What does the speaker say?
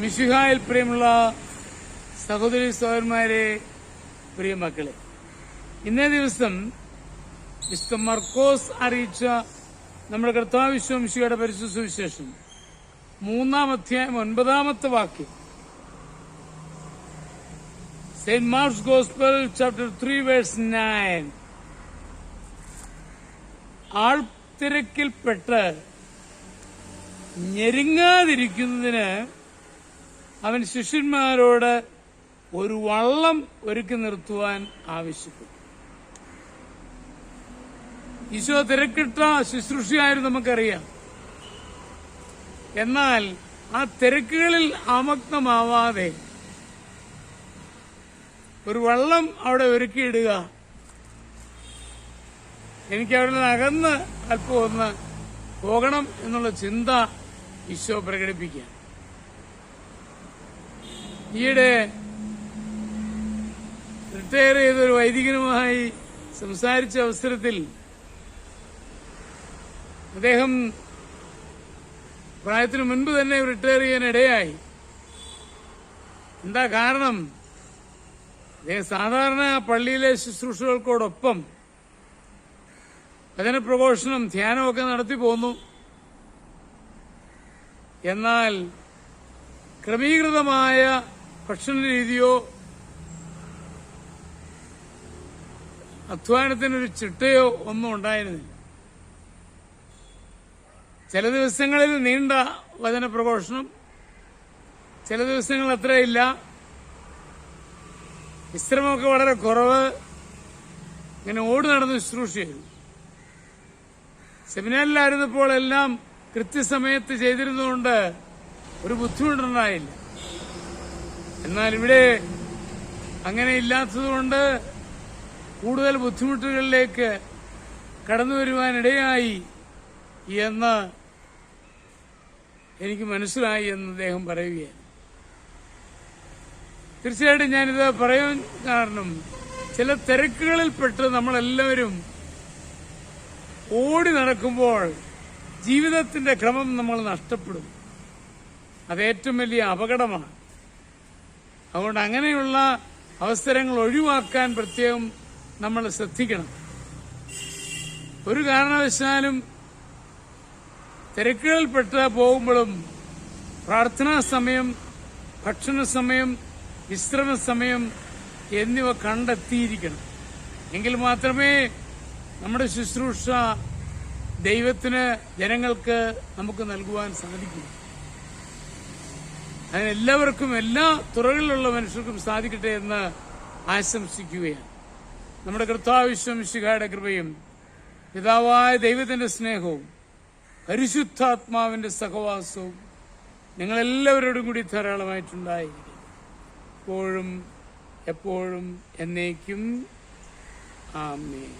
മിശിഹായിൽ പ്രിയമുള്ള സഹോദരി സഹോദരന്മാരെ, പ്രിയ മക്കളെ, ഇന്നേ ദിവസം വിശുദ്ധ മർക്കോസ് അറിയിച്ച നമ്മുടെ കർത്താവ് മിശിഹായുടെ പരിശുദ്ധ സുവിശേഷം 3-ാം അധ്യായം 9-ാമത്തെ വാക്യം. Saint Mark's gospel chapter 3 verse 9. ആൾത്തിരക്കിൽപ്പെട്ട് ഞെരുങ്ങാതിരിക്കുന്നതിന് അവൻ ശിഷ്യന്മാരോട് ഒരു വള്ളം ഒരുക്കി നിർത്തുവാൻ ആവശ്യപ്പെട്ടു. ഈശോ തിരക്കിട്ട ശുശ്രൂഷയായിരുന്നു, നമുക്കറിയാം. എന്നാൽ ആ തിരക്കുകളിൽ ആമഗ്നമാവാതെ ഒരു വള്ളം അവിടെ ഒരുക്കിയിടുക, എനിക്ക് അവിടെ നിന്ന് അകന്ന് അല്പം ഒന്ന് പോകണം എന്നുള്ള ചിന്ത ഈശോ പ്രകടിപ്പിക്കുക. ഈയിടെ റിട്ടയർ ചെയ്തൊരു വൈദികനുമായി സംസാരിച്ച അവസരത്തിൽ അദ്ദേഹം പ്രായത്തിനു മുൻപ് തന്നെ റിട്ടയർ ചെയ്യാൻ ഇടയായി. എന്താ കാരണം? അദ്ദേഹം സാധാരണ പള്ളിയിലെ ശുശ്രൂഷകൾക്കോടൊപ്പം വചനപ്രഘോഷണം, ധ്യാനമൊക്കെ നടത്തി പോന്നു. എന്നാൽ ക്രമീകൃതമായ ഭക്ഷണ രീതിയോ അധ്വാനത്തിനൊരു ചിട്ടയോ ഒന്നും ഉണ്ടായിരുന്നില്ല. ചില ദിവസങ്ങളിൽ നീണ്ട വചനപ്രഘോഷണം, ചില ദിവസങ്ങൾ അത്രയില്ല. വിശ്രമമൊക്കെ വളരെ കുറവ്. ഇങ്ങനെ ഓടി നടന്ന് ശുശ്രൂഷ ചെയ്തു. സെമിനാറിലായിരുന്നപ്പോൾ എല്ലാം കൃത്യസമയത്ത് ചെയ്തിരുന്നതുകൊണ്ട് ഒരു ബുദ്ധിമുട്ടുണ്ടായില്ല. എന്നാൽ ഇവിടെ അങ്ങനെ ഇല്ലാത്തതുകൊണ്ട് കൂടുതൽ ബുദ്ധിമുട്ടുകളിലേക്ക് കടന്നു വരുവാനിടയായി എന്ന് എനിക്ക് മനസ്സിലായി എന്ന് അദ്ദേഹം പറയുകയാണ്. തീർച്ചയായിട്ടും ഞാനിത് പറയാൻ കാരണം, ചില തിരക്കുകളിൽപ്പെട്ട് നമ്മളെല്ലാവരും ഓടി നടക്കുമ്പോൾ ജീവിതത്തിന്റെ ക്രമം നമ്മൾ നഷ്ടപ്പെടും. അത് ഏറ്റവും വലിയ അപകടമാണ്. അതുകൊണ്ട് അങ്ങനെയുള്ള അവസരങ്ങൾ ഒഴിവാക്കാൻ പ്രത്യേകം നമ്മൾ ശ്രദ്ധിക്കണം. ഒരു കാരണവശാലും തിരക്കുകളിൽപ്പെട്ട് പോകുമ്പോഴും പ്രാർത്ഥനാ സമയം, ഭക്ഷണ സമയം, വിശ്രമ സമയം എന്നിവ കണ്ടെത്തിയിരിക്കണം. എങ്കിൽ മാത്രമേ നമ്മുടെ ശുശ്രൂഷ ദൈവത്തിന്, ജനങ്ങൾക്ക് നമുക്ക് നൽകുവാൻ സാധിക്കൂ. അതിനെല്ലാവർക്കും, എല്ലാ തുറകളിലുള്ള മനുഷ്യർക്കും സാധിക്കട്ടെ എന്ന് ആശംസിക്കുകയാണ്. നമ്മുടെ കർത്താവ് മിശിഹായുടെ കൃപയും പിതാവായ ദൈവത്തിന്റെ സ്നേഹവും പരിശുദ്ധാത്മാവിന്റെ സഹവാസവും നിങ്ങളെല്ലാവരോടും കൂടി ധാരാളമായിട്ടുണ്ടായിരിക്കും, ഇപ്പോഴും എപ്പോഴും എന്നേക്കും. ആമേൻ.